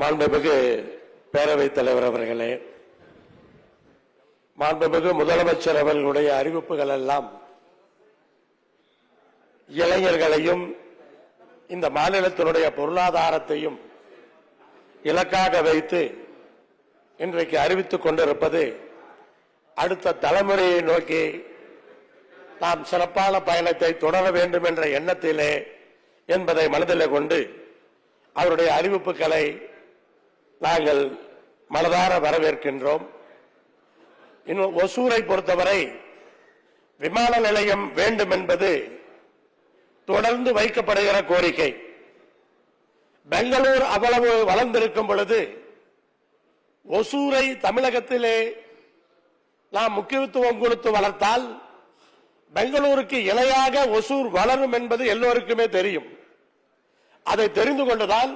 மாண்புமிகு பேரவைத் தலைவர் அவர்களே, மாண்புமிகு முதலமைச்சர் அவர்களுடைய அறிவிப்புகள் எல்லாம் இளைஞர்களையும் இந்த மாநிலத்தினுடைய பொருளாதாரத்தையும் இலக்காக வைத்து இன்றைக்கு அறிவித்துக் கொண்டிருப்பது அடுத்த தலைமுறையை நோக்கி நாம் சிறப்பான பயணத்தை தொடர வேண்டும் என்ற எண்ணத்திலே என்பதை மனதிலே கொண்டு அவருடைய அறிவிப்புகளை நாங்கள் மனதார வரவேற்கின்றோம். இன்னும் ஒசூரை பொறுத்தவரை விமான நிலையம் வேண்டும் என்பது தொடர்ந்து வைக்கப்படுகிற கோரிக்கை. பெங்களூர் அவ்வளவு வளர்ந்திருக்கும் பொழுது ஒசூரை தமிழகத்திலே நாம் முக்கியத்துவம் கொடுத்து வளர்த்தால் பெங்களூருக்கு இணையாக ஒசூர் வளரும் என்பது எல்லோருக்குமே தெரியும். அதை தெரிந்து கொண்டுதான்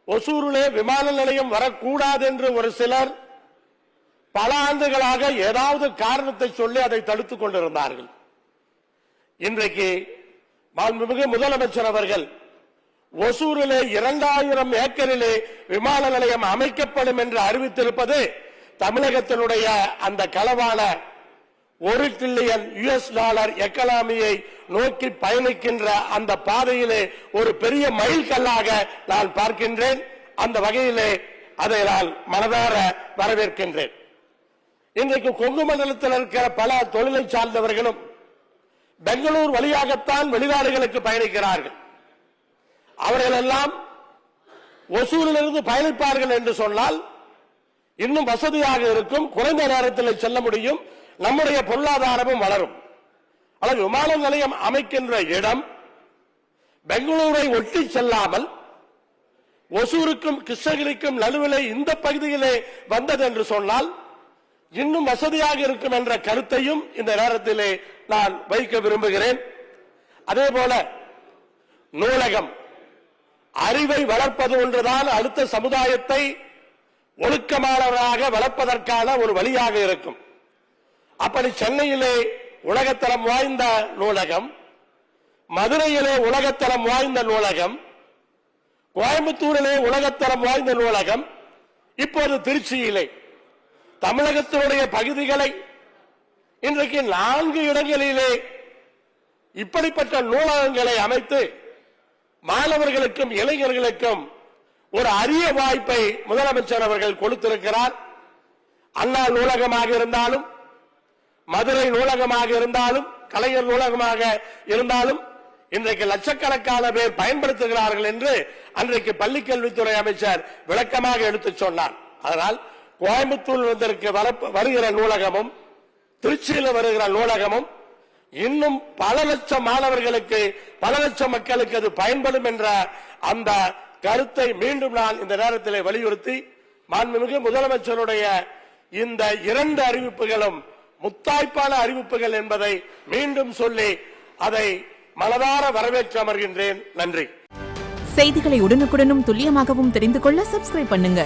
ஒசூரிலே விமான நிலையம் வரக்கூடாது என்று ஒரு சிலர் பல ஆண்டுகளாக ஏதாவது காரணத்தை சொல்லி அதை தடுத்துக் கொண்டிருந்தார்கள். இன்றைக்கு மாண்புமிகு முதலமைச்சர் அவர்கள் ஒசூரிலே 2000 ஏக்கரிலே விமான நிலையம் அமைக்கப்படும் என்று அறிவித்திருப்பது தமிழகத்தினுடைய அந்த களவான $1 டிரில்லியன் எக்கானமியை நோக்கி பயணிக்கின்ற அந்த பாதையிலே ஒரு பெரிய மைல்கல்லாக நான் பார்க்கின்றேன். அந்த வகையிலே அதை நான் மனதார வரவேற்கின்றேன். இன்றைக்கு கொங்கு மண்டலத்தில் இருக்கிற பல தொழிலை சார்ந்தவர்களும் பெங்களூர் வழியாகத்தான் வெளிநாடுகளுக்கு பயணிக்கிறார்கள். அவர்கள் எல்லாம் ஒசூரிலிருந்து பயணிப்பார்கள் என்று சொன்னால் இன்னும் வசதியாக இருக்கும், குறைந்த நேரத்தில் செல்ல முடியும், நம்முடைய பொருளாதாரமும் வளரும். ஆனால் விமான நிலையம் அமைக்கின்ற இடம் பெங்களூரை ஒட்டி செல்லாமல் ஒசூருக்கும் கிருஷ்ணகிரிக்கும் நடுவிலே இந்த பகுதியிலே வந்தது என்று சொன்னால் இன்னும் வசதியாக இருக்கும் என்ற கருத்தையும் இந்த நேரத்திலே நான் வைக்க விரும்புகிறேன். அதேபோல நூலகம் அறிவை வளர்ப்பது ஒன்றுதான் அடுத்த சமுதாயத்தை ஒழுக்கமானவராக வளர்ப்பதற்கான ஒரு வழியாக இருக்கும். அப்படி சென்னையிலே உலகத்தரம் வாய்ந்த நூலகம், மதுரையிலே உலகத்தரம் வாய்ந்த நூலகம், கோயம்புத்தூரிலே உலகத்தரம் வாய்ந்த நூலகம், இப்போது திருச்சியிலே தமிழகத்தினுடைய பகுதிகளை இன்றைக்கு 4 இடங்களிலே இப்படிப்பட்ட நூலகங்களை அமைத்து மாணவர்களுக்கும் இளைஞர்களுக்கும் ஒரு அரிய வாய்ப்பை முதலமைச்சர் அவர்கள் கொடுத்திருக்கிறார். அண்ணா நூலகமாக இருந்தாலும், மதுரை நூலகமாக இருந்தாலும், கலைஞர் நூலகமாக இருந்தாலும் இன்றைக்கு லட்சக்கணக்கான பேர் பயன்படுத்துகிறார்கள் என்று அன்றைக்கு பள்ளிக்கல்வித்துறை அமைச்சர் விளக்கமாக எடுத்துச் சொன்னார். அதனால் கோயம்புத்தூர் வருகிற நூலகமும் திருச்சியில் வருகிற நூலகமும் இன்னும் பல லட்சம் மாணவர்களுக்கு, பல லட்சம் மக்களுக்கு அது பயன்படும் என்ற அந்த கருத்தை மீண்டும் நான் இந்த நேரத்தில் வலியுறுத்தி மாண்புமிகு முதலமைச்சருடைய இந்த 2 அறிவிப்புகளும் முத்தாய்ப்பான அறிவிப்புகள் என்பதை மீண்டும் சொல்லி அதை மனதார வரவேற்று அமர்கின்றேன். நன்றி. செய்திகளை உடனுக்குடனும் துல்லியமாகவும் தெரிந்து கொள்ள சப்ஸ்கிரைப் பண்ணுங்க.